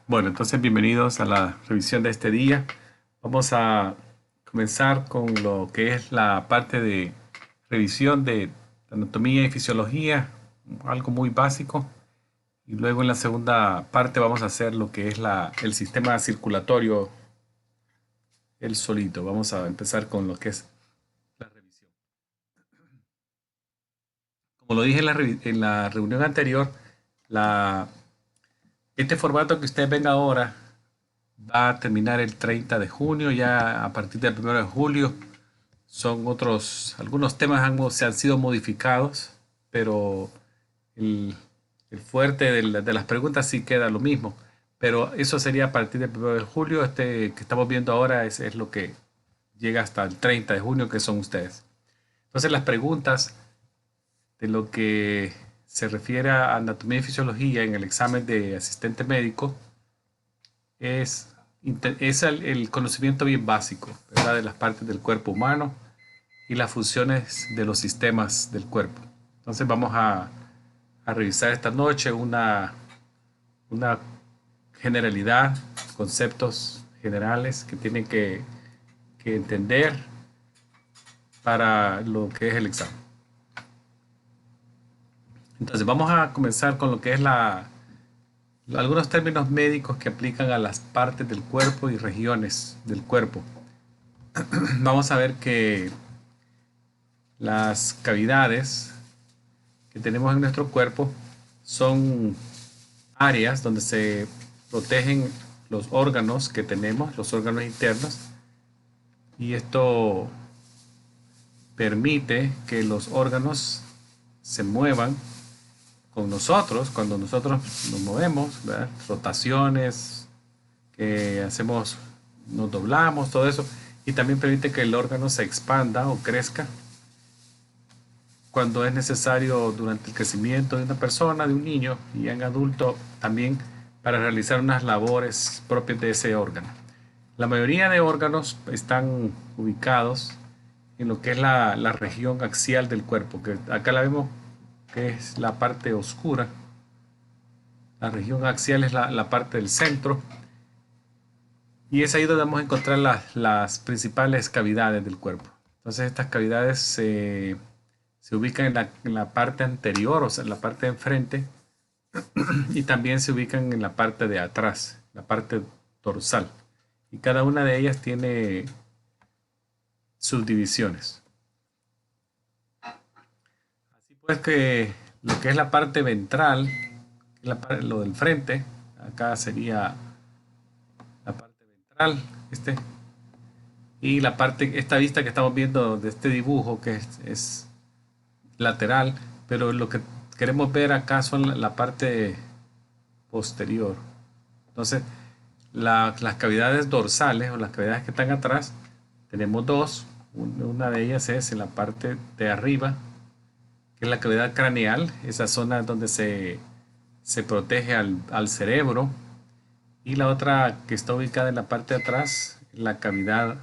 Bueno, entonces bienvenidos a la revisión de este día. Vamos a comenzar con lo que es la parte de revisión de anatomía y fisiología, algo muy básico. Y luego en la segunda parte vamos a hacer lo que es el sistema circulatorio, el solito. Vamos a empezar con lo que es la revisión. Como lo dije en la reunión anterior, la, este formato que ustedes ven ahora va a terminar el 30 de junio, ya a partir del 1 de julio. Son algunos temas se han sido modificados, pero el, el fuerte de las preguntas sí queda lo mismo. Pero eso sería a partir del 1 de julio. Este que estamos viendo ahora es lo que llega hasta el 30 de junio, que son ustedes. Entonces las preguntas de lo que se refiere a anatomía y fisiología en el examen de asistente médico es, es el conocimiento bien básico, ¿verdad? De las partes del cuerpo humano y las funciones de los sistemas del cuerpo. Entonces vamos a revisar esta noche una generalidad, conceptos generales que tienen que entender para lo que es el examen. Entonces vamos a comenzar con lo que es algunos términos médicos que aplican a las partes del cuerpo y regiones del cuerpo. Vamos a ver que las cavidades que tenemos en nuestro cuerpo son áreas donde se protegen los órganos que tenemos, los órganos internos, y esto permite que los órganos se muevan con nosotros cuando nosotros nos movemos, ¿verdad? Rotaciones que hacemos, nos doblamos, todo eso, y también permite que el órgano se expanda o crezca cuando es necesario durante el crecimiento de una persona, de un niño y en adulto también para realizar unas labores propias de ese órgano. La mayoría de órganos están ubicados en lo que es la región axial del cuerpo, que acá la vemos que es la parte oscura. La región axial es la parte del centro y es ahí donde vamos a encontrar las principales cavidades del cuerpo. Entonces estas cavidades se ubican en la parte anterior, o sea, en la parte de enfrente, y también se ubican en la parte de atrás, la parte dorsal. Y cada una de ellas tiene subdivisiones. Así pues que lo que es la parte ventral, lo del frente, acá sería la parte ventral, y la parte, esta vista que estamos viendo de este dibujo que es lateral, pero lo que queremos ver acá son la parte posterior. Entonces, las cavidades dorsales o las cavidades que están atrás, tenemos dos. Una de ellas es en la parte de arriba, que es la cavidad craneal, esa zona donde se protege al cerebro. Y la otra que está ubicada en la parte de atrás, la cavidad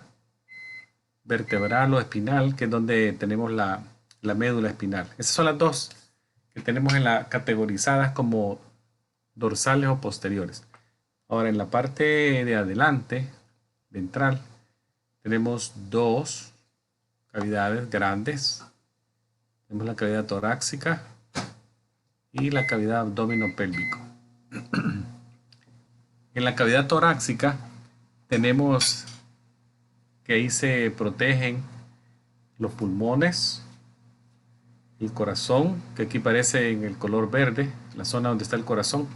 vertebral o espinal, que es donde tenemos la médula espinal. Esas son las dos que tenemos categorizadas como dorsales o posteriores. Ahora, en la parte de adelante, ventral, tenemos dos cavidades grandes. Tenemos la cavidad torácica y la cavidad abdominopélvico. En la cavidad torácica tenemos que ahí se protegen los pulmones, el corazón, que aquí aparece en el color verde, la zona donde está el corazón.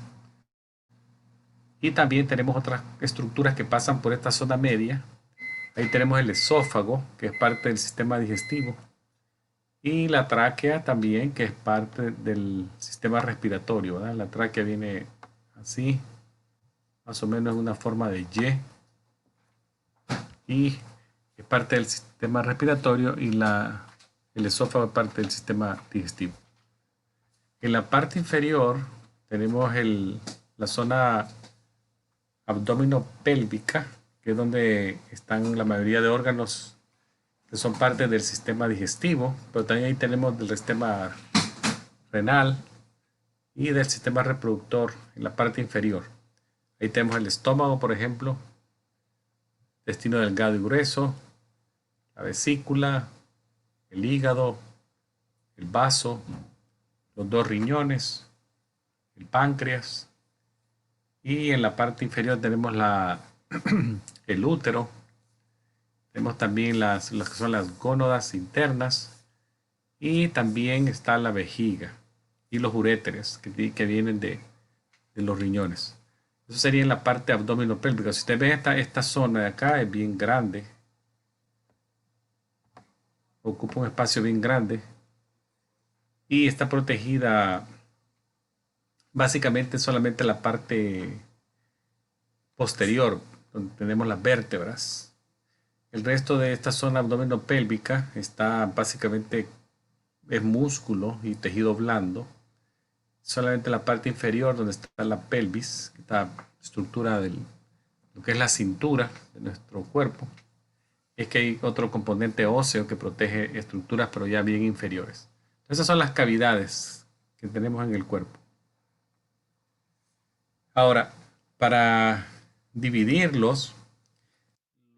Y también tenemos otras estructuras que pasan por esta zona media. Ahí tenemos el esófago, que es parte del sistema digestivo. Y la tráquea también, que es parte del sistema respiratorio, ¿verdad? La tráquea viene así, más o menos en una forma de Y. Y es parte del sistema respiratorio y el esófago es parte del sistema digestivo. En la parte inferior tenemos la zona abdominopélvica, que es donde están la mayoría de órganos que son parte del sistema digestivo, pero también ahí tenemos del sistema renal y del sistema reproductor en la parte inferior. Ahí tenemos el estómago, por ejemplo, intestino delgado y grueso, la vesícula, el hígado, el vaso, los dos riñones, el páncreas. Y en la parte inferior tenemos el útero. Tenemos también las que son las gónadas internas. Y también está la vejiga y los uréteres que vienen de los riñones. Eso sería en la parte abdominopélvica. Si usted ve esta zona de acá, es bien grande. Ocupa un espacio bien grande. Y está protegida básicamente solamente la parte posterior, donde tenemos las vértebras. El resto de esta zona abdominopélvica está básicamente es músculo y tejido blando. Solamente la parte inferior donde está la pelvis, esta estructura de lo que es la cintura de nuestro cuerpo, es que hay otro componente óseo que protege estructuras pero ya bien inferiores. Esas son las cavidades que tenemos en el cuerpo. Ahora, para dividirlos,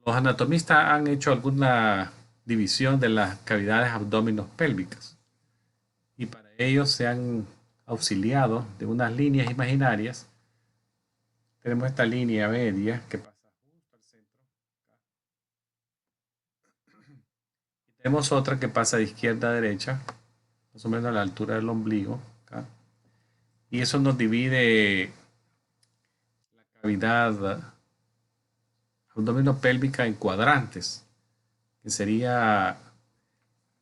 los anatomistas han hecho alguna división de las cavidades abdominopélvicas y para ello se han auxiliado de unas líneas imaginarias. Tenemos esta línea media que pasa justo al centro. Y tenemos otra que pasa de izquierda a derecha, más o menos a la altura del ombligo. Acá. Y eso nos divide la cavidad abdominopélvica en cuadrantes, que sería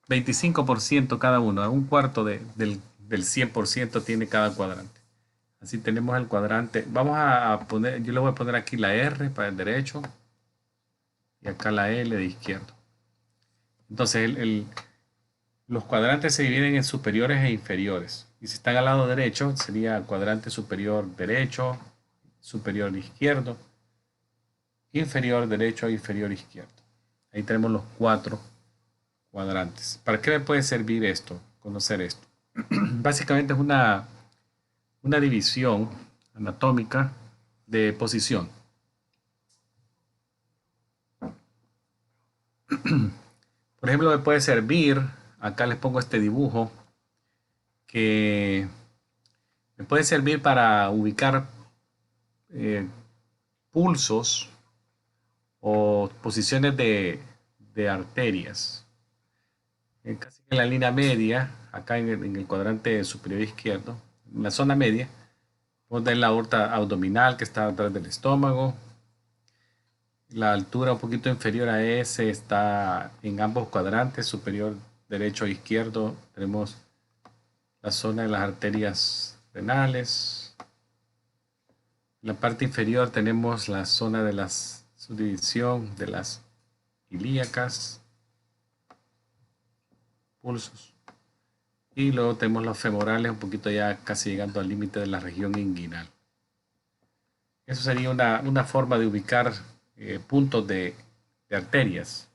25% cada uno, un cuarto del 100% tiene cada cuadrante. Así tenemos el cuadrante. Vamos a poner, yo le voy a poner aquí la R para el derecho y acá la L de izquierdo. Entonces los cuadrantes se dividen en superiores e inferiores. Y si están al lado derecho, sería cuadrante superior derecho, superior izquierdo, inferior derecho e inferior izquierdo. Ahí tenemos los 4 cuadrantes. ¿Para qué me puede servir esto? Conocer esto. Básicamente es una división anatómica de posición. Por ejemplo, me puede servir, acá les pongo este dibujo, que me puede servir para ubicar pulsos o posiciones de arterias. Casi en la línea media, acá en el cuadrante superior izquierdo, en la zona media, podemos ver la aorta abdominal que está atrás del estómago. La altura un poquito inferior a ese está en ambos cuadrantes, superior derecho e izquierdo. Tenemos la zona de las arterias renales. En la parte inferior tenemos la zona de la subdivisión de las ilíacas, pulsos. Y luego tenemos los femorales un poquito ya casi llegando al límite de la región inguinal. Eso sería una forma de ubicar puntos de arterias.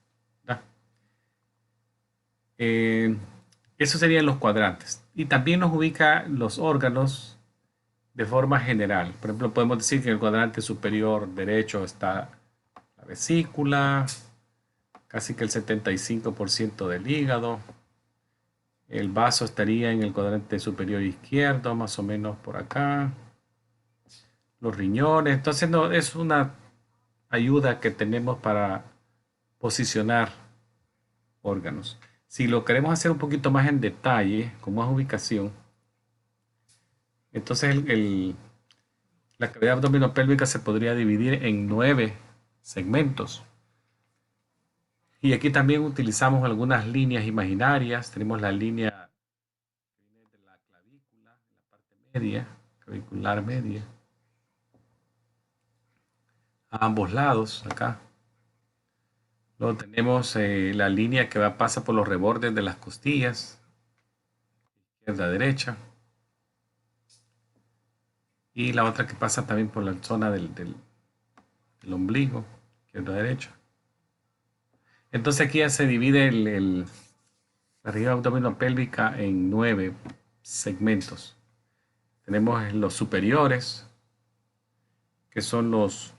Eso serían los cuadrantes. Y también nos ubica los órganos de forma general. Por ejemplo, podemos decir que en el cuadrante superior derecho está la vesícula, casi que el 75% del hígado. El vaso estaría en el cuadrante superior izquierdo, más o menos por acá. Los riñones. Entonces, no, es una ayuda que tenemos para posicionar órganos. Si lo queremos hacer un poquito más en detalle, con más ubicación, entonces la cavidad abdominopélvica se podría dividir en 9 segmentos. Y aquí también utilizamos algunas líneas imaginarias. Tenemos la línea que viene de la clavícula, en la parte media, clavicular media, a ambos lados, acá. Luego tenemos la línea que pasa por los rebordes de las costillas, izquierda a derecha. Y la otra que pasa también por la zona del el ombligo, izquierda derecha. Entonces aquí ya se divide la región abdominopélvica en 9 segmentos. Tenemos los superiores, que son los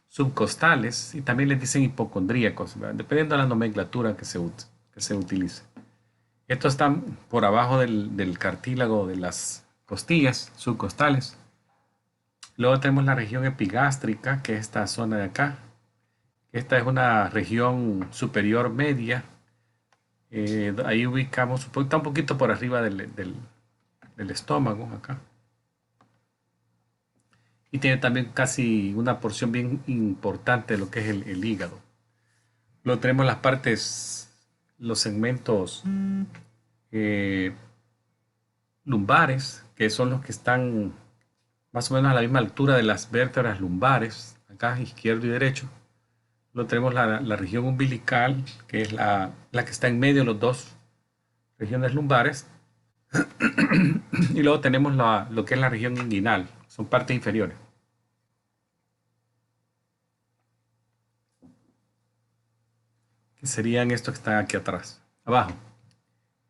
subcostales, y también les dicen hipocondríacos, ¿verdad? Dependiendo de la nomenclatura que se utilice. Estos están por abajo del cartílago de las costillas subcostales. Luego tenemos la región epigástrica, que es esta zona de acá. Esta es una región superior media. Ahí ubicamos, está un poquito por arriba del estómago, acá. Y tiene también casi una porción bien importante de lo que es el hígado. Luego tenemos las partes, los segmentos lumbares, que son los que están más o menos a la misma altura de las vértebras lumbares, acá izquierdo y derecho. Luego tenemos la región umbilical, que es la que está en medio de los dos regiones lumbares. Y luego tenemos lo que es la región inguinal, son partes inferiores. Que serían estos que están aquí atrás, abajo.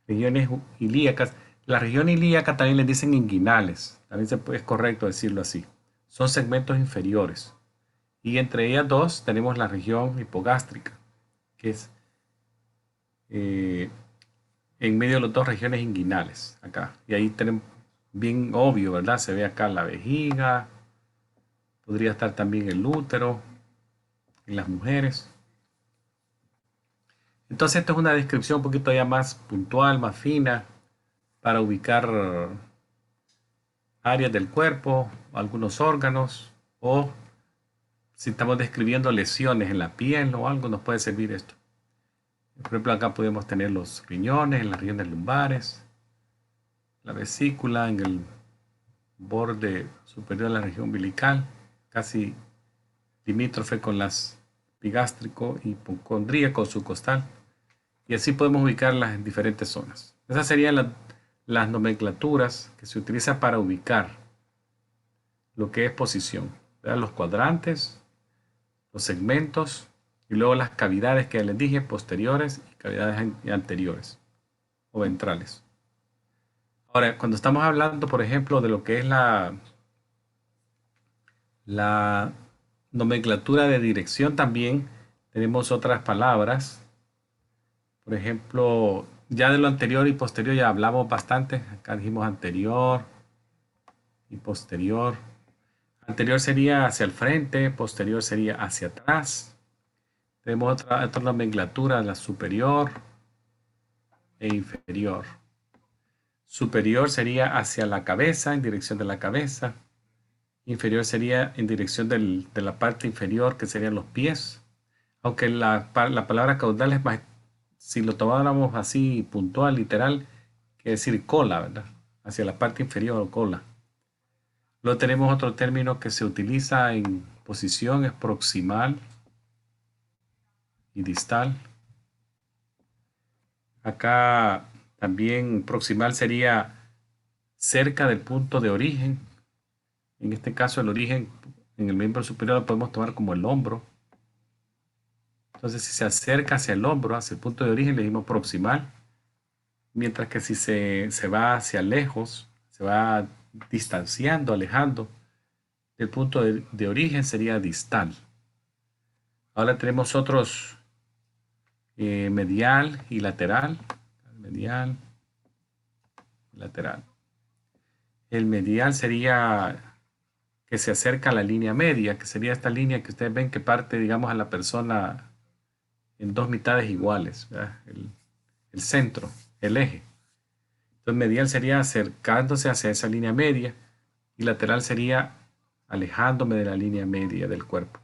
Regiones ilíacas. La región ilíaca también les dicen inguinales, también es correcto decirlo así. Son segmentos inferiores. Y entre ellas dos tenemos la región hipogástrica, que es en medio de las dos regiones inguinales, acá. Y ahí tenemos bien obvio, ¿verdad? Se ve acá la vejiga, podría estar también el útero en las mujeres. Entonces, esto es una descripción un poquito ya más puntual, más fina, para ubicar áreas del cuerpo, algunos órganos, o si estamos describiendo lesiones en la piel o algo, nos puede servir esto. Por ejemplo, acá podemos tener los riñones, en las regiones lumbares, la vesícula en el borde superior de la región umbilical, casi limítrofe con las epigástrico, hipocondríaco, subcostal, y así podemos ubicarlas en diferentes zonas. Esas serían las nomenclaturas que se utilizan para ubicar lo que es posición, ¿verdad? Los cuadrantes, los segmentos y luego las cavidades que ya les dije, posteriores y cavidades anteriores o ventrales. Ahora, cuando estamos hablando, por ejemplo, de lo que es la nomenclatura de dirección, también tenemos otras palabras. Por ejemplo, ya de lo anterior y posterior ya hablamos bastante. Acá dijimos anterior y posterior. Anterior sería hacia el frente, posterior sería hacia atrás. Tenemos otra nomenclatura, la superior e inferior. Superior sería hacia la cabeza, en dirección de la cabeza. Inferior sería en dirección de la parte inferior, que serían los pies. Aunque la palabra caudal es más, si lo tomáramos así puntual, literal, quiere decir cola, ¿verdad? Hacia la parte inferior o cola. Luego tenemos otro término que se utiliza en posición, es proximal y distal. Acá también proximal sería cerca del punto de origen. En este caso el origen en el miembro superior lo podemos tomar como el hombro. Entonces si se acerca hacia el hombro, hacia el punto de origen, le decimos proximal. Mientras que si se va hacia lejos, se va distanciando, alejando del punto de origen, sería distal. Ahora tenemos otros medial y lateral. Medial y lateral. El medial sería que se acerca a la línea media, que sería esta línea que ustedes ven que parte, digamos, a la persona en dos mitades iguales, ¿verdad? El centro, el eje. Entonces medial sería acercándose hacia esa línea media y lateral sería alejándome de la línea media del cuerpo.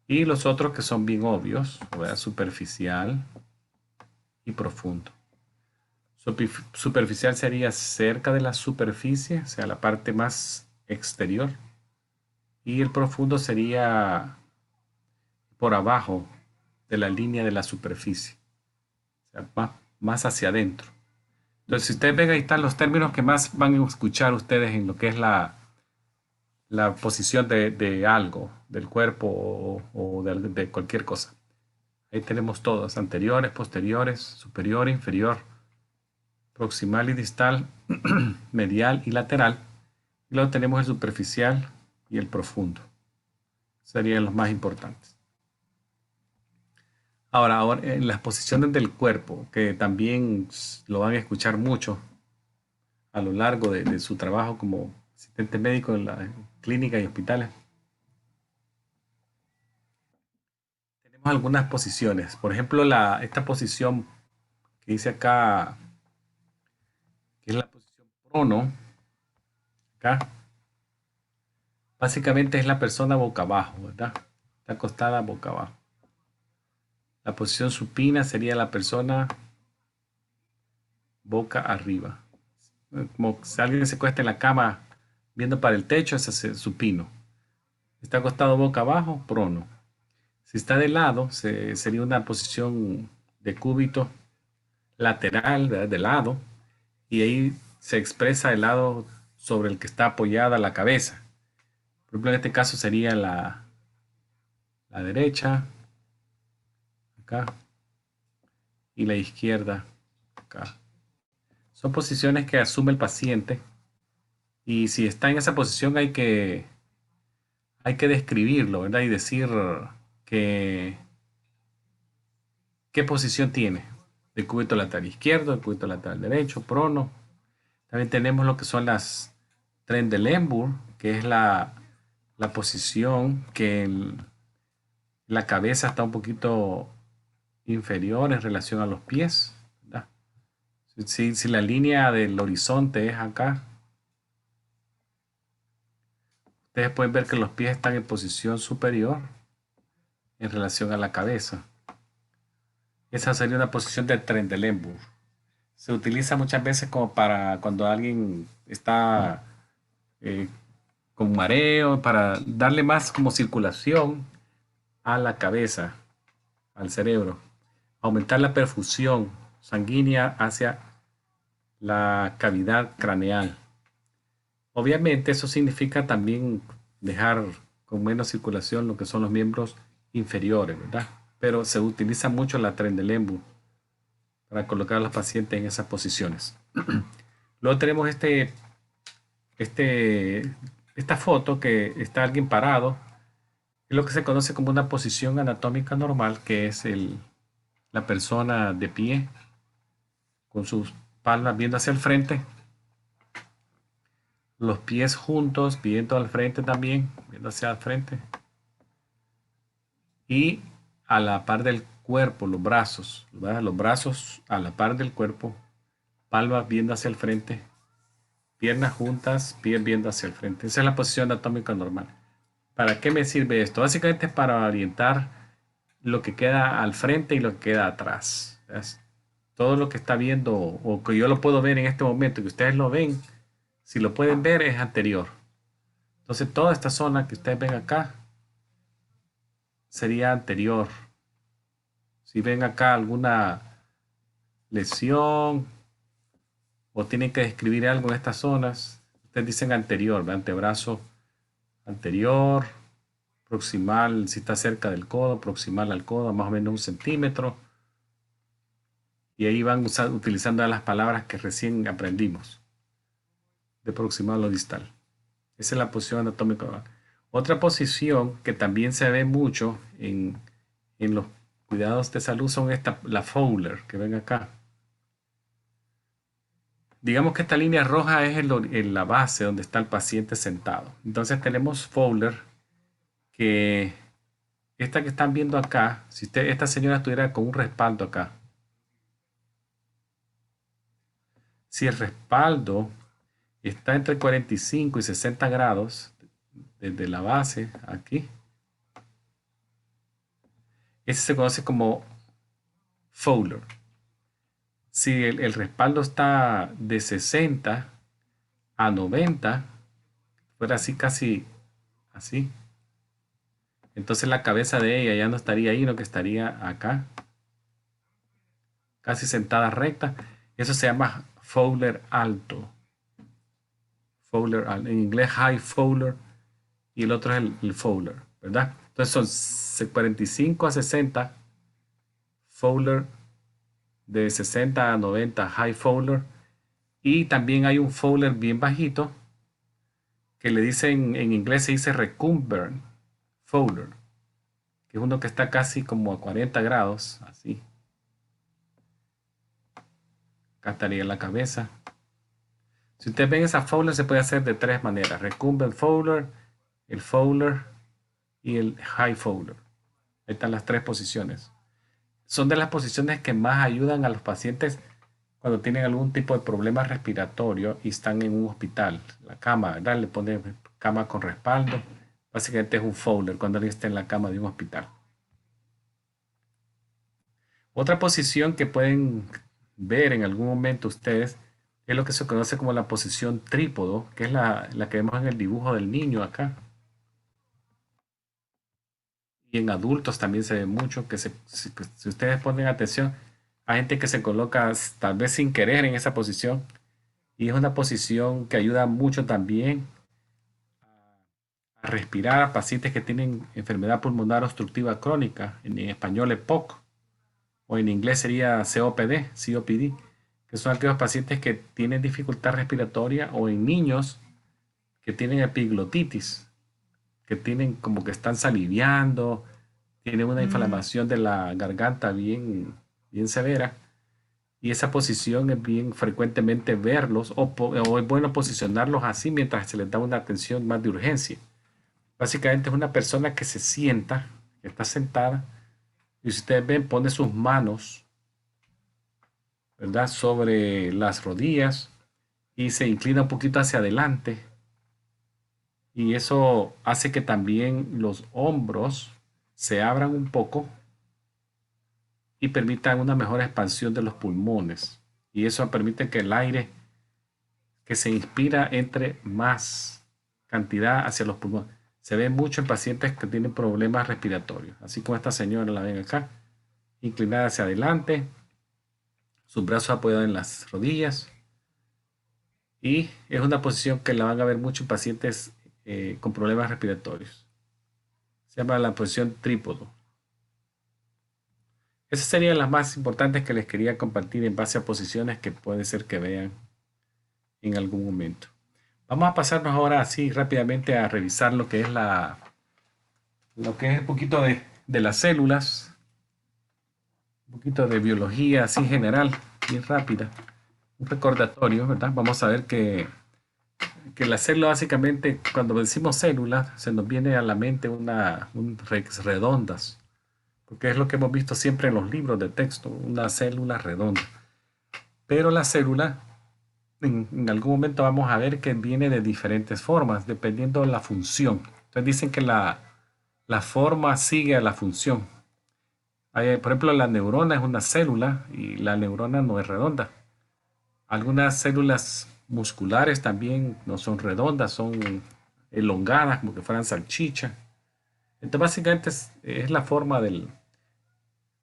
Y los otros que son bien obvios, ¿verdad? Superficial y profundo. Superficial sería cerca de la superficie, o sea, la parte más exterior. Y el profundo sería por abajo de la línea de la superficie, o sea, más hacia adentro. Entonces, si ustedes ven, ahí están los términos que más van a escuchar ustedes en lo que es la posición de algo, del cuerpo o de cualquier cosa. Ahí tenemos todos, anteriores, posteriores, superior, inferior, proximal y distal, medial y lateral. Y luego tenemos el superficial y el profundo. Serían los más importantes. Ahora, en las posiciones del cuerpo, que también lo van a escuchar mucho a lo largo de su trabajo como asistente médico en la clínica y hospitales. Tenemos algunas posiciones. Por ejemplo, esta posición que dice acá, que es la posición prono, acá, básicamente es la persona boca abajo, ¿verdad? Está acostada boca abajo. La posición supina sería la persona boca arriba. Como si alguien se cuesta en la cama viendo para el techo, ese es supino. Está acostado boca abajo, prono. Si está de lado, sería una posición de cúbito lateral, ¿verdad? De lado, y ahí se expresa el lado sobre el que está apoyada la cabeza. Por ejemplo, en este caso sería la derecha, acá, y la izquierda, acá. Son posiciones que asume el paciente y si está en esa posición hay que describirlo, ¿verdad? Y decir que, qué posición tiene. De cúbito lateral izquierdo, de cúbito lateral derecho, prono. También tenemos lo que son las Trendelenburg, que es la posición que la cabeza está un poquito inferior en relación a los pies, ¿verdad? Si la línea del horizonte es acá, ustedes pueden ver que los pies están en posición superior en relación a la cabeza. Esa sería una posición de Trendelenburg. Se utiliza muchas veces como para cuando alguien está eh, con mareo, para darle más como circulación a la cabeza, al cerebro, aumentar la perfusión sanguínea hacia la cavidad craneal. Obviamente eso significa también dejar con menos circulación lo que son los miembros inferiores, ¿verdad? Pero se utiliza mucho la Trendelenburg para colocar a los pacientes en esas posiciones. Luego tenemos esta foto que está alguien parado, es lo que se conoce como una posición anatómica normal, que es la persona de pie con sus palmas viendo hacia el frente, los pies juntos, viendo al frente también, viendo hacia el frente, y a la par del cuerpo, los brazos, ¿verdad? Los brazos a la par del cuerpo, palmas viendo hacia el frente, piernas juntas, pies viendo hacia el frente. Esa es la posición anatómica normal. ¿Para qué me sirve esto? Básicamente es para orientar lo que queda al frente y lo que queda atrás. ¿Ves? Todo lo que está viendo o que yo lo puedo ver en este momento, que ustedes lo ven, si lo pueden ver es anterior. Entonces toda esta zona que ustedes ven acá sería anterior. Si ven acá alguna lesión o tienen que describir algo en estas zonas, ustedes dicen anterior, ¿ve? Antebrazo anterior, proximal, si está cerca del codo, proximal al codo, más o menos 1 centímetro. Y ahí van utilizando las palabras que recién aprendimos, de proximal o distal. Esa es la posición anatómica. Otra posición que también se ve mucho en los cuidados de salud son la Fowler, que ven acá. Digamos que esta línea roja es en la base donde está el paciente sentado. Entonces tenemos Fowler, que esta que están viendo acá, si esta señora estuviera con un respaldo acá, si el respaldo está entre 45 y 60 grados desde la base aquí, ese se conoce como Fowler. Si el respaldo está de 60 a 90, fuera así casi así, entonces la cabeza de ella ya no estaría ahí, sino que estaría acá, casi sentada recta. Eso se llama Fowler alto. Fowler, en inglés high Fowler, y el otro es el Fowler, ¿verdad? Entonces son 45 a 60 Fowler, de 60 a 90 high Fowler, y también hay un Fowler bien bajito que le dicen, en inglés se dice recumbent folder, que es uno que está casi como a 40 grados, así. Acá estaría la cabeza. Si ustedes ven esa folder se puede hacer de tres maneras: recumbent folder, el folder y el high folder. Ahí están las tres posiciones. Son de las posiciones que más ayudan a los pacientes cuando tienen algún tipo de problema respiratorio y están en un hospital. La cama, ¿verdad? Le ponen cama con respaldo. Básicamente es un folder cuando alguien está en la cama de un hospital. Otra posición que pueden ver en algún momento ustedes es lo que se conoce como la posición trípodo, que es la que vemos en el dibujo del niño acá. Y en adultos también se ve mucho que si ustedes ponen atención, hay gente que se coloca tal vez sin querer en esa posición, y es una posición que ayuda mucho también a respirar a pacientes que tienen enfermedad pulmonar obstructiva crónica, en español EPOC, o en inglés sería COPD, que son aquellos pacientes que tienen dificultad respiratoria, o en niños que tienen epiglotitis, que tienen como que están saliviando, tienen una inflamación de la garganta bien, bien severa, y esa posición es bien frecuentemente verlos, o es bueno posicionarlos así mientras se les da una atención más de urgencia. Básicamente es una persona que se sienta, que está sentada, y si ustedes ven, pone sus manos, ¿verdad?, sobre las rodillas y se inclina un poquito hacia adelante, y eso hace que también los hombros se abran un poco y permitan una mejor expansión de los pulmones. Y eso permite que el aire que se inspira entre más cantidad hacia los pulmones. Se ve mucho en pacientes que tienen problemas respiratorios. Así como esta señora la ven acá, inclinada hacia adelante, sus brazos apoyados en las rodillas. Y es una posición que la van a ver mucho en pacientes con problemas respiratorios. Se llama la posición trípodo. Esas serían las más importantes que les quería compartir en base a posiciones que puede ser que vean en algún momento. Vamos a pasarnos ahora así rápidamente a revisar lo que es un poquito de las células, un poquito de biología así general, bien rápida, un recordatorio, ¿verdad? Vamos a ver que la célula básicamente, cuando decimos células, se nos viene a la mente redondas, porque es lo que hemos visto siempre en los libros de texto, una célula redonda. Pero la célula, en algún momento vamos a ver que viene de diferentes formas, dependiendo de la función. Entonces dicen que la forma sigue a la función. Por ejemplo, la neurona es una célula y la neurona no es redonda. Algunas células musculares también no son redondas, son elongadas, como que fueran salchicha. Entonces básicamente es la forma de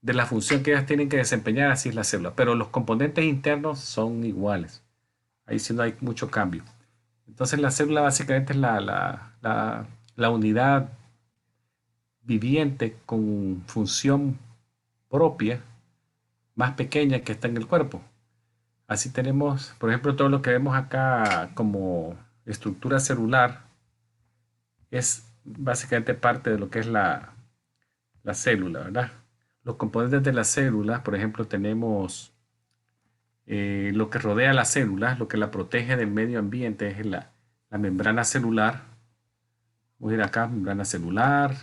la función que ellas tienen que desempeñar, así es la célula. Pero los componentes internos son iguales. Ahí sí no hay mucho cambio. Entonces la célula básicamente es la unidad viviente con función propia más pequeña que está en el cuerpo. Así tenemos, por ejemplo, todo lo que vemos acá como estructura celular es básicamente parte de lo que es la célula, ¿verdad? Los componentes de la célula, por ejemplo, tenemos lo que rodea la célula, lo que la protege del medio ambiente es la membrana celular. Voy a ir acá, membrana celular.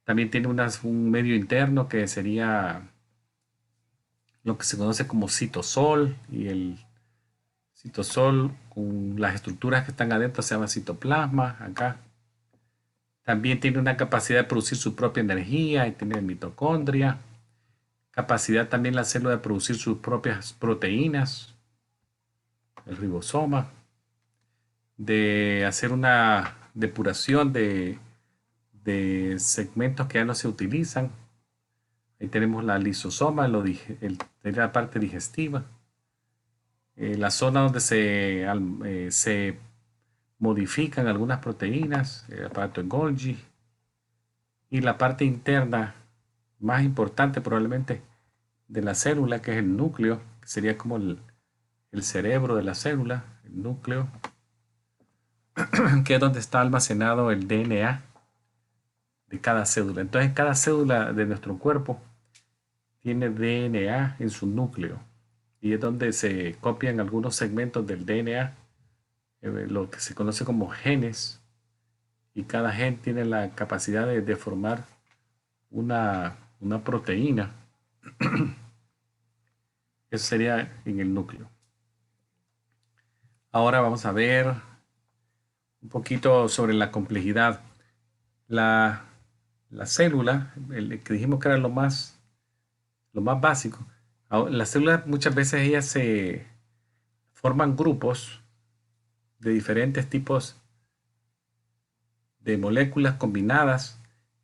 También tiene un medio interno que sería lo que se conoce como citosol, y el citosol con las estructuras que están adentro se llama citoplasma. Acá también tiene una capacidad de producir su propia energía y tiene mitocondria. Capacidad también la célula de producir sus propias proteínas, el ribosoma, de hacer una depuración de segmentos que ya no se utilizan. Ahí tenemos la lisosoma, la parte digestiva, la zona donde se modifican algunas proteínas, el aparato de Golgi, y la parte interna más importante probablemente de la célula, que es el núcleo, que sería como el cerebro de la célula, el núcleo. que es donde está almacenado el DNA de cada cédula. Entonces, cada cédula de nuestro cuerpo tiene DNA en su núcleo y es donde se copian algunos segmentos del DNA, lo que se conoce como genes, y cada gen tiene la capacidad de formar una proteína. Eso sería en el núcleo. Ahora vamos a ver un poquito sobre la complejidad. La, la célula, el que dijimos que era lo más básico. Las células muchas veces ellas se forman grupos de diferentes tipos de moléculas combinadas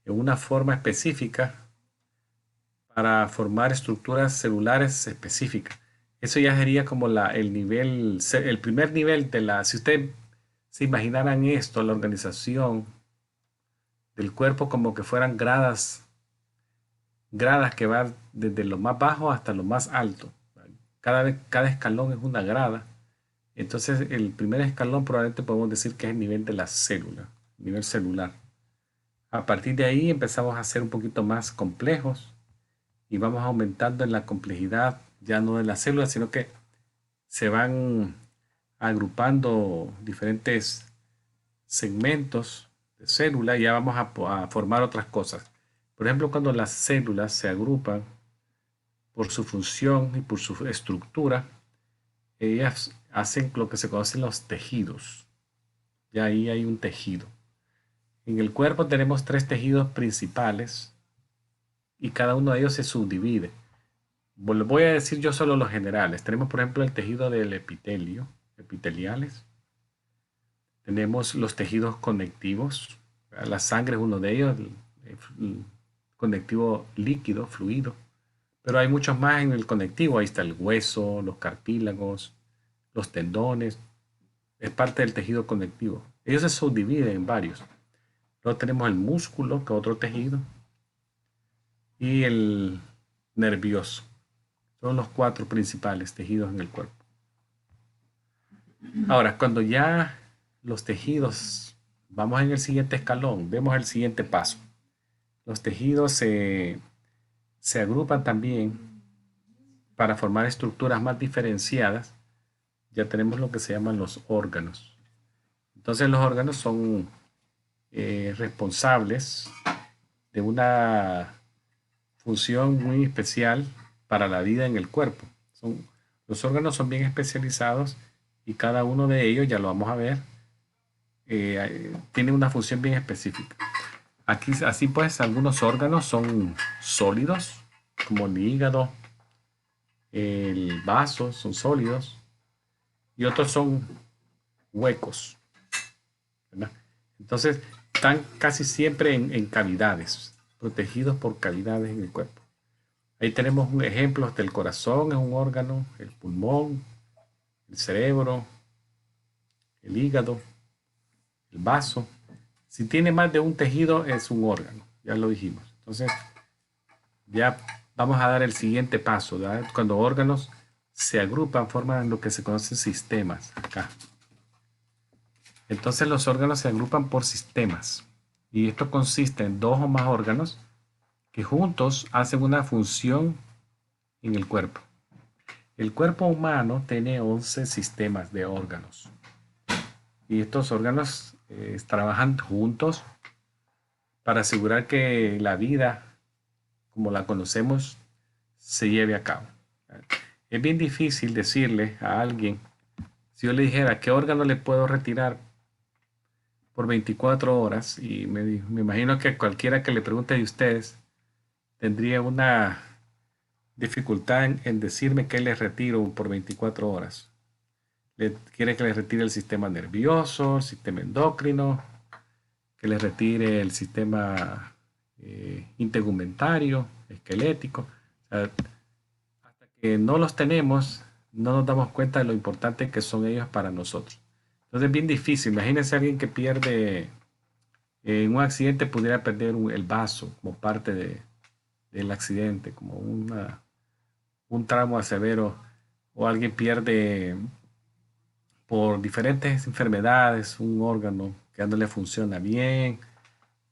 en una forma específica para formar estructuras celulares específicas. Eso ya sería como el nivel, el primer nivel de la, si ustedes se imaginaran esto, la organización del cuerpo como que fueran gradas que van desde lo más bajo hasta lo más alto. Cada escalón es una grada. Entonces, el primer escalón probablemente podemos decir que es el nivel de la célula, nivel celular. A partir de ahí empezamos a ser un poquito más complejos y vamos aumentando en la complejidad, ya no de las células, sino que se van agrupando diferentes segmentos de célula y ya vamos a formar otras cosas. Por ejemplo, cuando las células se agrupan por su función y por su estructura, ellas hacen lo que se conocen los tejidos. Y ahí hay un tejido. En el cuerpo tenemos tres tejidos principales y cada uno de ellos se subdivide. Voy a decir yo solo los generales. Tenemos, por ejemplo, el tejido del epitelio, epiteliales. Tenemos los tejidos conectivos. La sangre es uno de ellos, el conectivo líquido, fluido. Pero hay muchos más en el conectivo. Ahí está el hueso, los cartílagos, los tendones. Es parte del tejido conectivo. Ellos se subdividen en varios. Luego tenemos el músculo, que es otro tejido, y el nervioso. Son los cuatro principales tejidos en el cuerpo. Ahora, cuando ya los tejidos, vamos en el siguiente escalón, vemos el siguiente paso. Los tejidos se agrupan también para formar estructuras más diferenciadas. Ya tenemos lo que se llaman los órganos. Entonces los órganos son responsables de una función muy especial para la vida en el cuerpo. Los órganos son bien especializados y cada uno de ellos, ya lo vamos a ver, tiene una función bien específica. Aquí, así pues, algunos órganos son sólidos, como el hígado, el vaso, son sólidos, y otros son huecos, ¿verdad? Entonces, están casi siempre en cavidades, protegidos por cavidades en el cuerpo. Ahí tenemos ejemplos del corazón, es un órgano, el pulmón, el cerebro, el hígado, el vaso. Si tiene más de un tejido es un órgano, ya lo dijimos. Entonces, ya vamos a dar el siguiente paso, ¿verdad? Cuando órganos se agrupan, forman lo que se conocen sistemas acá. Entonces los órganos se agrupan por sistemas y esto consiste en dos o más órganos que juntos hacen una función en el cuerpo. El cuerpo humano tiene 11 sistemas de órganos y estos órganos trabajan juntos para asegurar que la vida como la conocemos se lleve a cabo. Es bien difícil decirle a alguien, si yo le dijera qué órgano le puedo retirar por 24 horas, y me imagino que cualquiera que le pregunte de ustedes tendría una dificultad en decirme qué le retiro por 24 horas. Quiere que le retire el sistema nervioso, el sistema endocrino, que le retire el sistema integumentario, esquelético. O sea, hasta que no los tenemos, no nos damos cuenta de lo importante que son ellos para nosotros. Entonces es bien difícil. Imagínense a alguien que pierde, en un accidente pudiera perder el vaso como parte del accidente, como un trauma severo, o alguien pierde por diferentes enfermedades, un órgano que ya no le funciona bien,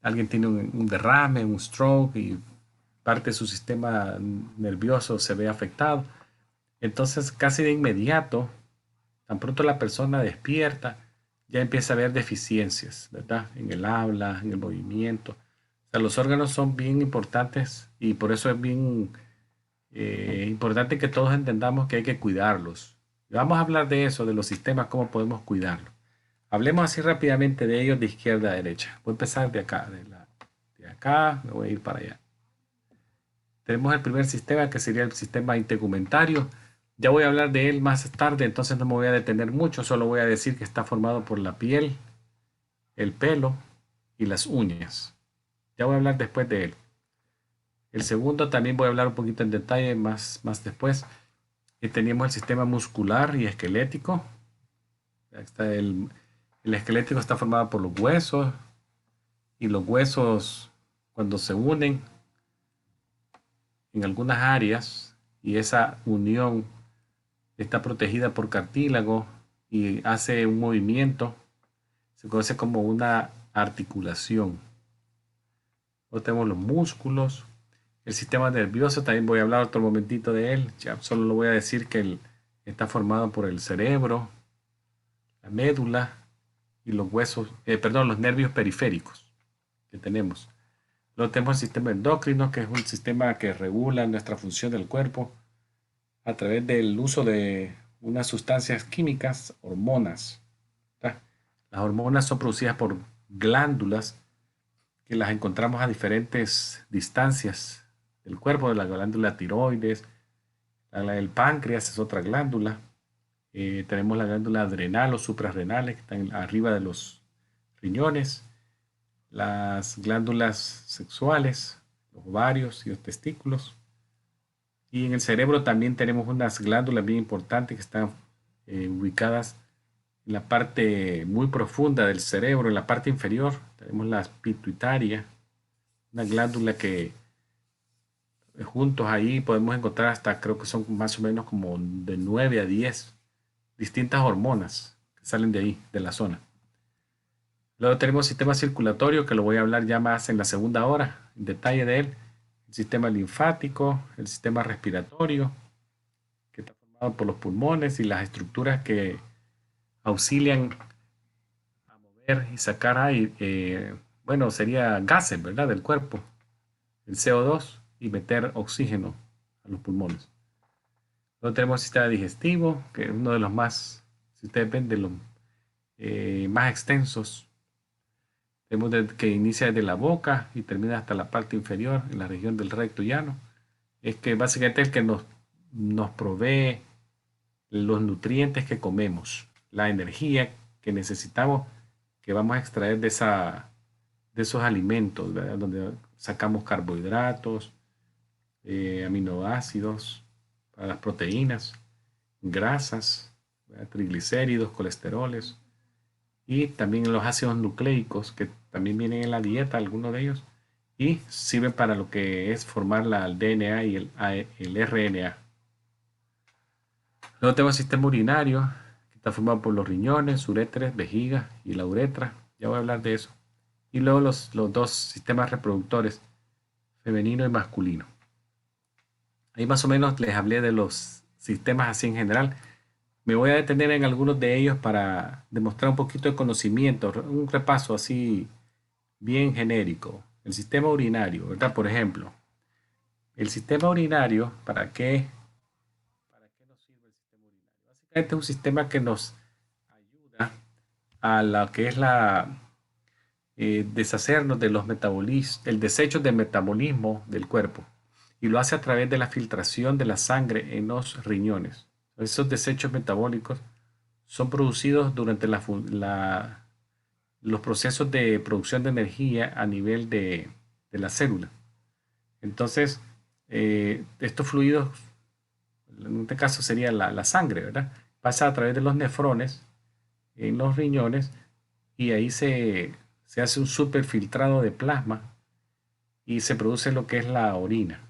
alguien tiene un derrame, un stroke y parte de su sistema nervioso se ve afectado. Entonces, casi de inmediato, tan pronto la persona despierta, ya empieza a haber deficiencias, ¿verdad? En el habla, en el movimiento. O sea, los órganos son bien importantes y por eso es bien importante que todos entendamos que hay que cuidarlos. Y vamos a hablar de eso, de los sistemas, cómo podemos cuidarlos. Hablemos así rápidamente de ellos de izquierda a derecha. Voy a empezar de acá, de acá, me voy a ir para allá. Tenemos el primer sistema que sería el sistema integumentario. Ya voy a hablar de él más tarde, entonces no me voy a detener mucho, solo voy a decir que está formado por la piel, el pelo y las uñas. Ya voy a hablar después de él. El segundo también voy a hablar un poquito en detalle más después. Y teníamos el sistema muscular y esquelético. Está el esquelético está formado por los huesos y los huesos cuando se unen en algunas áreas y esa unión está protegida por cartílago y hace un movimiento, se conoce como una articulación. Luego tenemos los músculos, el sistema nervioso, también voy a hablar otro momentito de él, ya solo lo voy a decir que está formado por el cerebro, la médula y los huesos, perdón, los nervios periféricos que tenemos. Luego tenemos el sistema endocrino, que es un sistema que regula nuestra función del cuerpo a través del uso de unas sustancias químicas, hormonas. ¿Tá? Las hormonas son producidas por glándulas que las encontramos a diferentes distancias del cuerpo, de la glándula tiroides, el páncreas es otra glándula, tenemos la glándula adrenal o suprarrenales que están arriba de los riñones, las glándulas sexuales, los ovarios y los testículos. Y en el cerebro también tenemos unas glándulas bien importantes que están ubicadas en la parte muy profunda del cerebro, en la parte inferior. Tenemos la pituitaria, una glándula que juntos ahí podemos encontrar hasta, creo que son más o menos como de 9 a 10 distintas hormonas que salen de ahí, de la zona. Luego tenemos el sistema circulatorio, que lo voy a hablar ya más en la segunda hora, en detalle de él. El sistema linfático, el sistema respiratorio, que está formado por los pulmones y las estructuras que auxilian a mover y sacar aire, bueno, sería gases, ¿verdad? Del cuerpo, el CO2 y meter oxígeno a los pulmones. Luego tenemos el sistema digestivo, que es uno de los más, si ustedes ven, de los más extensos. Tenemos que inicia desde la boca y termina hasta la parte inferior, en la región del recto llano. Es que básicamente es el que nos provee los nutrientes que comemos, la energía que necesitamos, que vamos a extraer de esos alimentos, ¿verdad? Donde sacamos carbohidratos, aminoácidos, para las proteínas, grasas, ¿verdad? Triglicéridos, colesteroles y también los ácidos nucleicos que también vienen en la dieta, algunos de ellos, y sirven para lo que es formar el DNA y el RNA. Luego tenemos el sistema urinario, que está formado por los riñones, uréteres, vejiga y la uretra. Ya voy a hablar de eso. Y luego los dos sistemas reproductores, femenino y masculino. Ahí más o menos les hablé de los sistemas así en general. Me voy a detener en algunos de ellos para demostrar un poquito de conocimiento, un repaso así bien genérico. El sistema urinario, ¿verdad? Por ejemplo, el sistema urinario, ¿para qué nos sirve el sistema urinario? Básicamente es un sistema que nos ayuda a lo que es deshacernos de los metabolismos, el desecho del metabolismo del cuerpo y lo hace a través de la filtración de la sangre en los riñones. Esos desechos metabólicos son producidos durante los procesos de producción de energía a nivel de la célula. Entonces, estos fluidos, en este caso sería la sangre, ¿verdad? Pasa a través de los nefrones en los riñones y ahí se hace un superfiltrado de plasma y se produce lo que es la orina.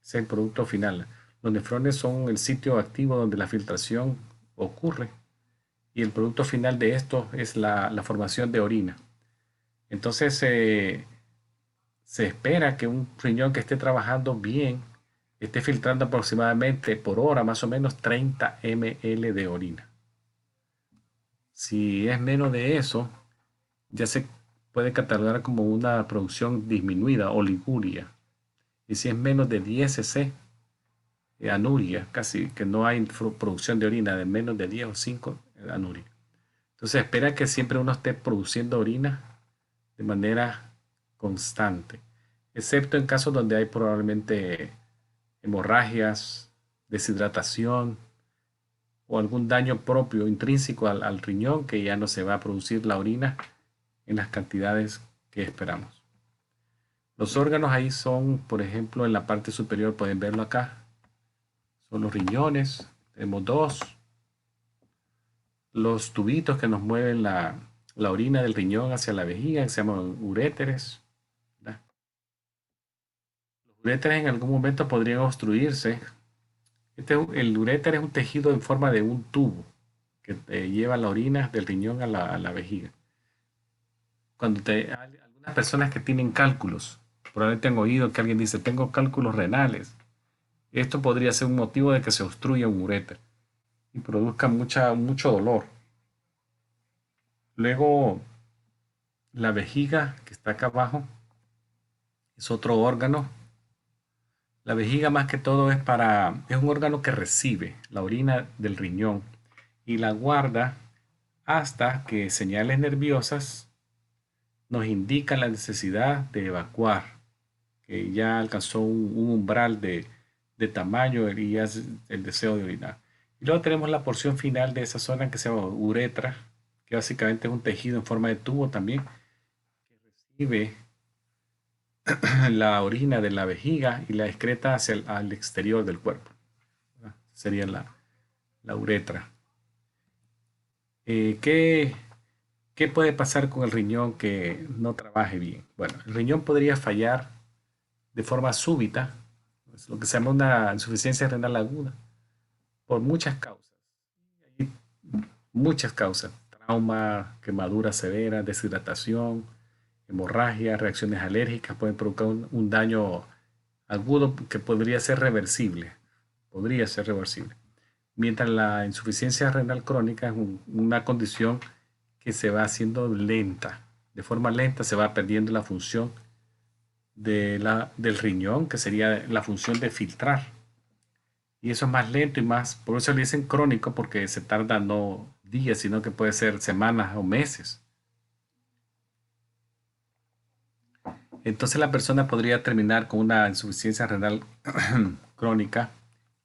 Ese es el producto final. Los nefrones son el sitio activo donde la filtración ocurre y el producto final de esto es la formación de orina. Entonces se espera que un riñón que esté trabajando bien esté filtrando aproximadamente por hora más o menos 30 ml de orina. Si es menos de eso, ya se puede catalogar como una producción disminuida, oliguria. Y si es menos de 10 cc, anuria, casi que no hay producción de orina de menos de 10 o 5, anuria. Entonces espera que siempre uno esté produciendo orina de manera constante, excepto en casos donde hay probablemente hemorragias, deshidratación o algún daño propio intrínseco al riñón, que ya no se va a producir la orina en las cantidades que esperamos. Los órganos ahí son, por ejemplo, en la parte superior, pueden verlo acá, son los riñones, tenemos dos, los tubitos que nos mueven la orina del riñón hacia la vejiga, que se llaman uréteres. ¿Verdad? Los uréteres en algún momento podrían obstruirse. El uréter es un tejido en forma de un tubo que lleva la orina del riñón a la vejiga. Hay algunas personas que tienen cálculos, probablemente han oído que alguien dice, tengo cálculos renales. Esto podría ser un motivo de que se obstruya un uréter y produzca mucho dolor. Luego, la vejiga, que está acá abajo, es otro órgano. La vejiga más que todo es un órgano que recibe la orina del riñón y la guarda hasta que señales nerviosas nos indican la necesidad de evacuar, que ya alcanzó un umbral de tamaño y ya es el deseo de orinar. Y luego tenemos la porción final de esa zona que se llama uretra, que básicamente es un tejido en forma de tubo también, que recibe la orina de la vejiga y la excreta al exterior del cuerpo. Sería la uretra. ¿Qué, ¿Qué puede pasar con el riñón que no trabaje bien? Bueno, el riñón podría fallar de forma súbita, es lo que se llama una insuficiencia renal aguda, por muchas causas. Hay muchas causas: trauma, quemadura severa, deshidratación, hemorragia, reacciones alérgicas pueden provocar un daño agudo que podría ser reversible. Podría ser reversible. Mientras la insuficiencia renal crónica es una condición que se va haciendo lenta. De forma lenta se va perdiendo la función del riñón, que sería la función de filtrar. Y eso es más lento y más, por eso le dicen crónico, porque se tarda no días, sino que puede ser semanas o meses. Entonces la persona podría terminar con una insuficiencia renal crónica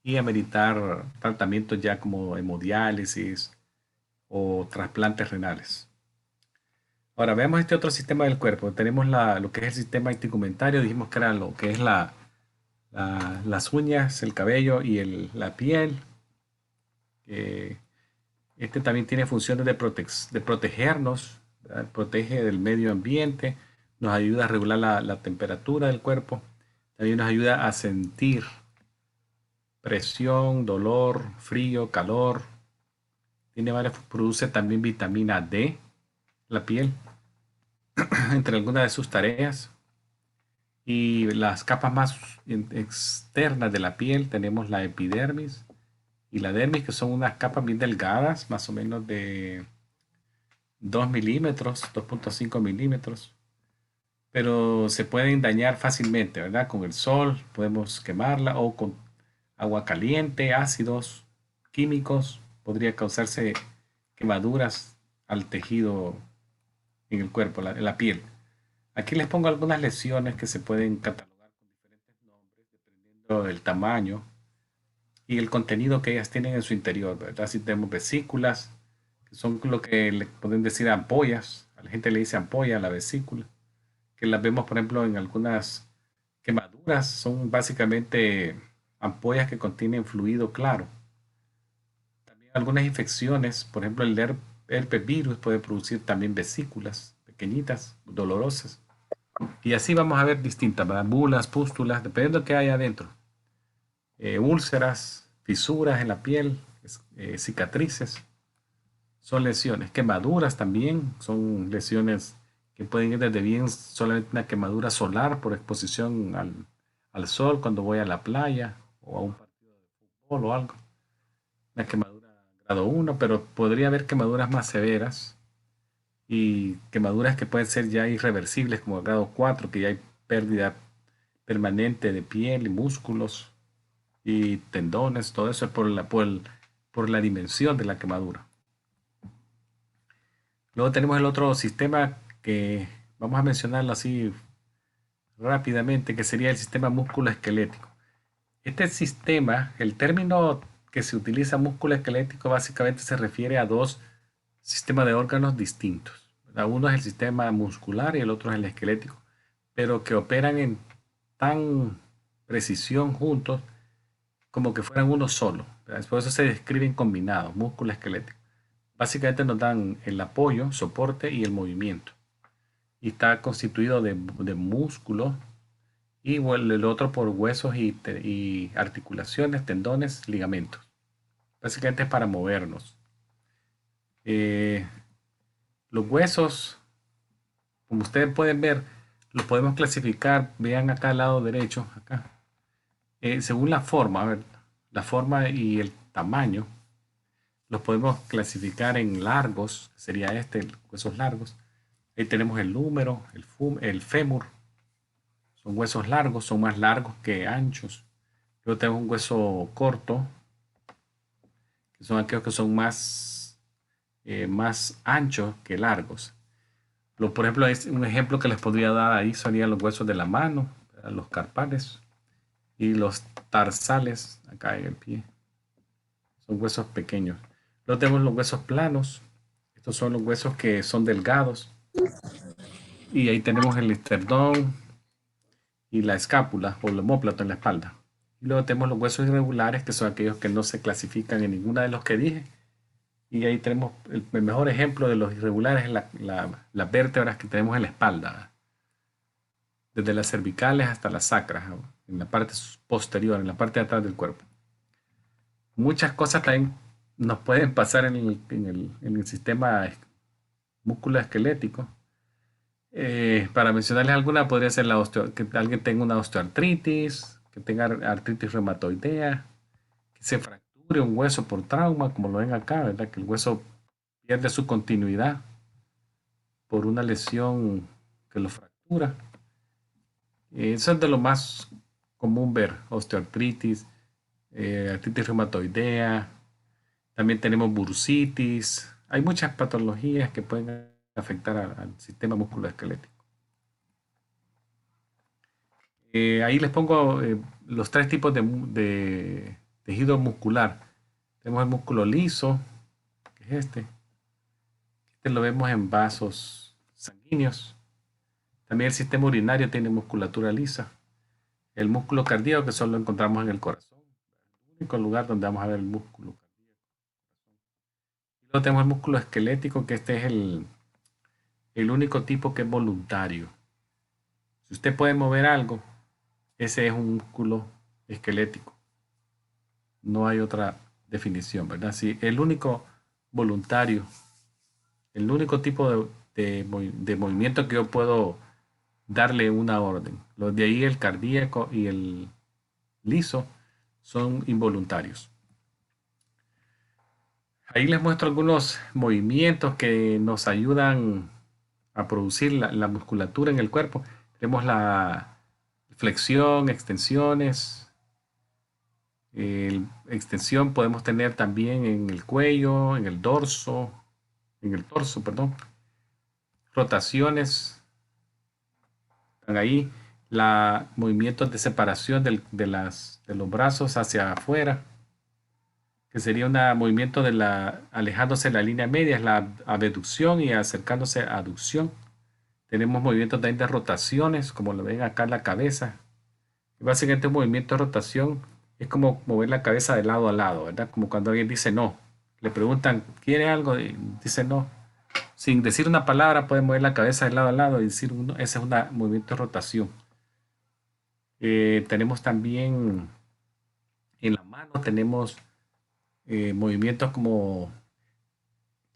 y ameritar tratamientos ya como hemodiálisis o trasplantes renales. Ahora veamos este otro sistema del cuerpo. Tenemos lo que es el sistema tegumentario, dijimos que era lo que es las uñas, el cabello y la piel. Este también tiene funciones de protegernos, ¿verdad? Protege del medio ambiente, nos ayuda a regular la temperatura del cuerpo, también nos ayuda a sentir presión, dolor, frío, calor. Produce también vitamina D, la piel, entre algunas de sus tareas. Y las capas más externas de la piel tenemos la epidermis y la dermis, que son unas capas bien delgadas, más o menos de 2 milímetros, 2.5 milímetros, pero se pueden dañar fácilmente, ¿verdad? Con el sol podemos quemarla o con agua caliente, ácidos químicos, podría causarse quemaduras al tejido en el cuerpo, en la piel. Aquí les pongo algunas lesiones que se pueden catalogar con diferentes nombres dependiendo del tamaño y el contenido que ellas tienen en su interior, ¿verdad? Si tenemos vesículas, que son lo que le pueden decir ampollas, a la gente le dice ampolla a la vesícula, que las vemos por ejemplo en algunas quemaduras, son básicamente ampollas que contienen fluido claro. También algunas infecciones, por ejemplo el herpes virus puede producir también vesículas pequeñitas, dolorosas. Y así vamos a ver distintas, ¿verdad? Bulas, pústulas, dependiendo de qué hay adentro. Úlceras, fisuras en la piel, cicatrices. son lesiones. Quemaduras también son lesiones que pueden ir desde bien solamente una quemadura solar por exposición al sol cuando voy a la playa o a un partido de fútbol o algo. Una quemadura grado 1, pero podría haber quemaduras más severas y quemaduras que pueden ser ya irreversibles como el grado 4, que ya hay pérdida permanente de piel y músculos y tendones, todo eso es por la dimensión de la quemadura. Luego tenemos el otro sistema que vamos a mencionarlo así rápidamente, que sería el sistema músculo-esquelético. Este sistema, el término que se utiliza músculo esquelético básicamente se refiere a dos sistemas de órganos distintos. Uno es el sistema muscular y el otro es el esquelético, pero que operan en tan precisión juntos como que fueran uno solo. Por eso se describen combinados, músculo esquelético. Básicamente nos dan el apoyo, soporte y el movimiento. Y está constituido de músculo y el otro por huesos y articulaciones, tendones, ligamentos. Básicamente es para movernos. Eh, los huesos, como ustedes pueden ver, los podemos clasificar, vean acá al lado derecho, acá, según la forma, a ver, la forma y el tamaño, los podemos clasificar en largos, sería este, huesos largos. Ahí tenemos el húmero, el fémur, son huesos largos, son más largos que anchos. Luego tenemos un hueso corto, que son aquellos que son más anchos que largos. Por ejemplo, un ejemplo que les podría dar ahí serían los huesos de la mano, los carpales y los tarsales, acá en el pie. Son huesos pequeños. Luego tenemos los huesos planos. Estos son los huesos que son delgados. Y ahí tenemos el esternón y la escápula o el omóplato en la espalda. Y luego tenemos los huesos irregulares, que son aquellos que no se clasifican en ninguna de los que dije. Y ahí tenemos el mejor ejemplo de los irregulares, las vértebras que tenemos en la espalda, desde las cervicales hasta las sacras, en la parte posterior, en la parte de atrás del cuerpo. Muchas cosas también nos pueden pasar en el sistema músculo-esquelético. Para mencionarles alguna, podría ser que alguien tenga una osteoartritis, que tenga artritis reumatoidea, que se fracture un hueso por trauma, como lo ven acá, ¿verdad? Que el hueso pierde su continuidad por una lesión que lo fractura. Eso es de lo más común ver, osteoartritis, artritis reumatoidea, también tenemos bursitis. Hay muchas patologías que pueden afectar al sistema musculoesquelético. Ahí les pongo los tres tipos de tejido muscular. Tenemos el músculo liso, que es este. Este lo vemos en vasos sanguíneos. También el sistema urinario tiene musculatura lisa. El músculo cardíaco, que solo encontramos en el corazón. El único lugar donde vamos a ver el músculo cardíaco. Y luego tenemos el músculo esquelético, que este es el único tipo que es voluntario. Si usted puede mover algo, ese es un músculo esquelético. No hay otra definición, ¿verdad? Sí, el único voluntario, el único tipo de movimiento que yo puedo darle una orden. Los de ahí, el cardíaco y el liso, son involuntarios. Ahí les muestro algunos movimientos que nos ayudan a producir la musculatura en el cuerpo. Tenemos la flexión, extensiones. Extensión podemos tener también en el cuello, en el torso, perdón. Rotaciones, están ahí. Movimientos de separación de los brazos hacia afuera, que sería un movimiento alejándose de la línea media, es la abducción y acercándose a aducción. Tenemos movimientos también de rotaciones, como lo ven acá en la cabeza. Básicamente un movimiento de rotación es como mover la cabeza de lado a lado, ¿verdad? Como cuando alguien dice no. Le preguntan, ¿quiere algo? Y dice no. Sin decir una palabra puede mover la cabeza de lado a lado y decir no. Ese es un movimiento de rotación. Tenemos también en la mano, tenemos movimientos como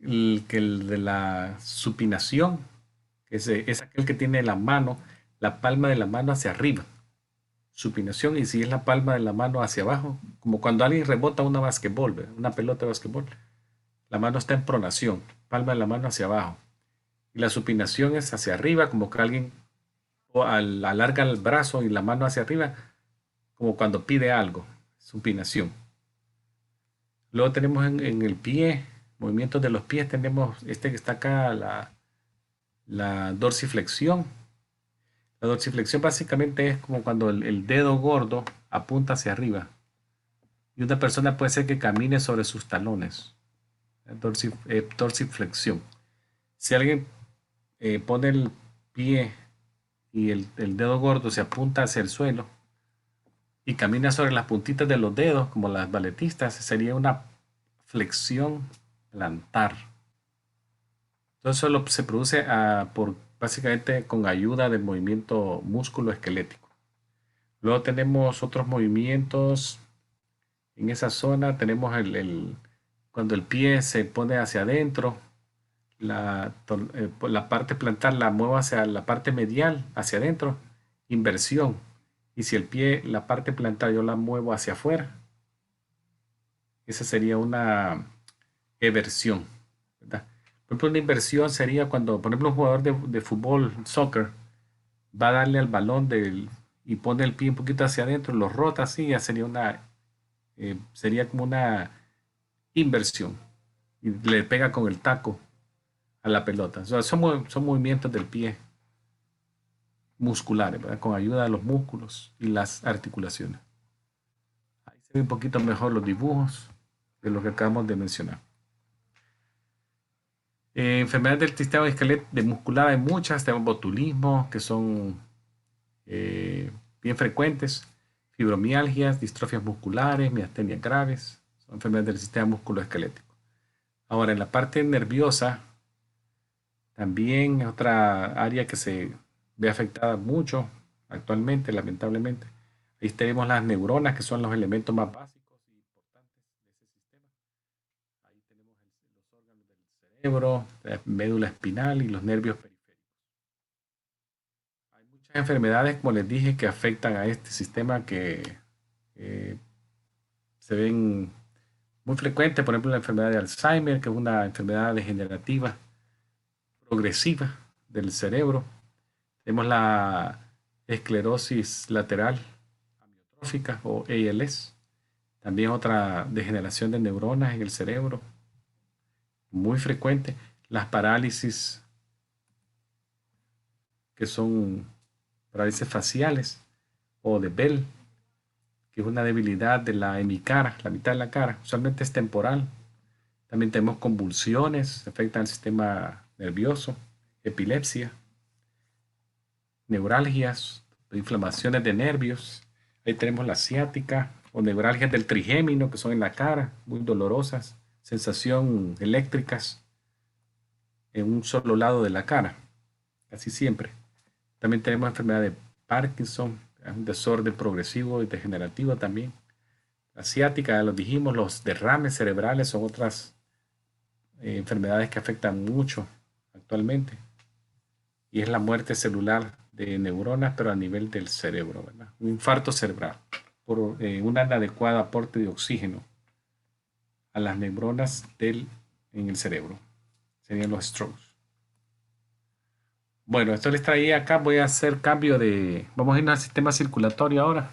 el de la supinación, que es aquel que tiene la mano, la palma de la mano hacia arriba. Supinación, y si es la palma de la mano hacia abajo, como cuando alguien rebota una basquetbol, ¿verdad? Una pelota de basquetbol, la mano está en pronación, palma de la mano hacia abajo. Y la supinación es hacia arriba, como que alguien alarga el brazo y la mano hacia arriba, como cuando pide algo, supinación. Luego tenemos en el pie, movimientos de los pies, tenemos este que está acá, la dorsiflexión. La dorsiflexión básicamente es como cuando el dedo gordo apunta hacia arriba. Y una persona puede ser que camine sobre sus talones. Dorsiflexión. Si alguien pone el pie y el dedo gordo se apunta hacia el suelo y camina sobre las puntitas de los dedos, como las balletistas, sería una flexión plantar. Todo eso se produce básicamente con ayuda del movimiento músculo esquelético. Luego tenemos otros movimientos en esa zona. Tenemos cuando el pie se pone hacia adentro, la parte plantar la muevo hacia la parte medial, hacia adentro, inversión. Y si el pie, la parte plantar yo la muevo hacia afuera, esa sería una eversión, ¿verdad? Por ejemplo, una inversión sería cuando, por ejemplo, un jugador de fútbol, soccer, va a darle al balón y pone el pie un poquito hacia adentro, lo rota así, ya sería como una inversión. Y le pega con el taco a la pelota. O sea, son movimientos del pie musculares, ¿verdad? Con ayuda de los músculos y las articulaciones. Ahí se ven un poquito mejor los dibujos de lo que acabamos de mencionar. Enfermedades del sistema de muscular hay muchas. Tenemos botulismo, que son bien frecuentes. Fibromialgias, distrofias musculares, miastenias graves. Son enfermedades del sistema musculoesquelético. Ahora, en la parte nerviosa, también otra área que se ve afectada mucho actualmente, lamentablemente. Ahí tenemos las neuronas, que son los elementos más básicos y importantes de ese sistema. Ahí tenemos los órganos del cerebro, la médula espinal y los nervios periféricos. Hay muchas enfermedades, como les dije, que afectan a este sistema que eh, se ven muy frecuentes. Por ejemplo, la enfermedad de Alzheimer, que es una enfermedad degenerativa progresiva del cerebro. Tenemos la esclerosis lateral amiotrófica o ALS. También otra degeneración de neuronas en el cerebro, muy frecuente. Las parálisis, que son parálisis faciales, o de Bell, que es una debilidad de la hemicara, la mitad de la cara, usualmente es temporal. También tenemos convulsiones, afectan al sistema nervioso, epilepsia, neuralgias, inflamaciones de nervios. Ahí tenemos la ciática o neuralgias del trigémino, que son en la cara, muy dolorosas, sensación eléctricas en un solo lado de la cara, casi siempre. También tenemos enfermedad de Parkinson, un desorden progresivo y degenerativo también. La ciática, ya lo dijimos, los derrames cerebrales son otras enfermedades que afectan mucho actualmente. Y es la muerte celular de neuronas, pero a nivel del cerebro, ¿verdad? Un infarto cerebral por un inadecuado aporte de oxígeno a las neuronas en el cerebro. Serían los strokes. Bueno, esto les traía acá. Voy a hacer cambio de... Vamos a irnos al sistema circulatorio ahora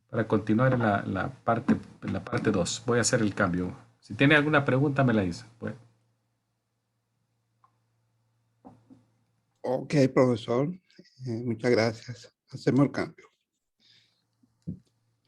para continuar en la parte 2. Voy a hacer el cambio. Si tiene alguna pregunta, me la dice. Bueno. Ok, profesor. Muchas gracias. Hacemos el cambio.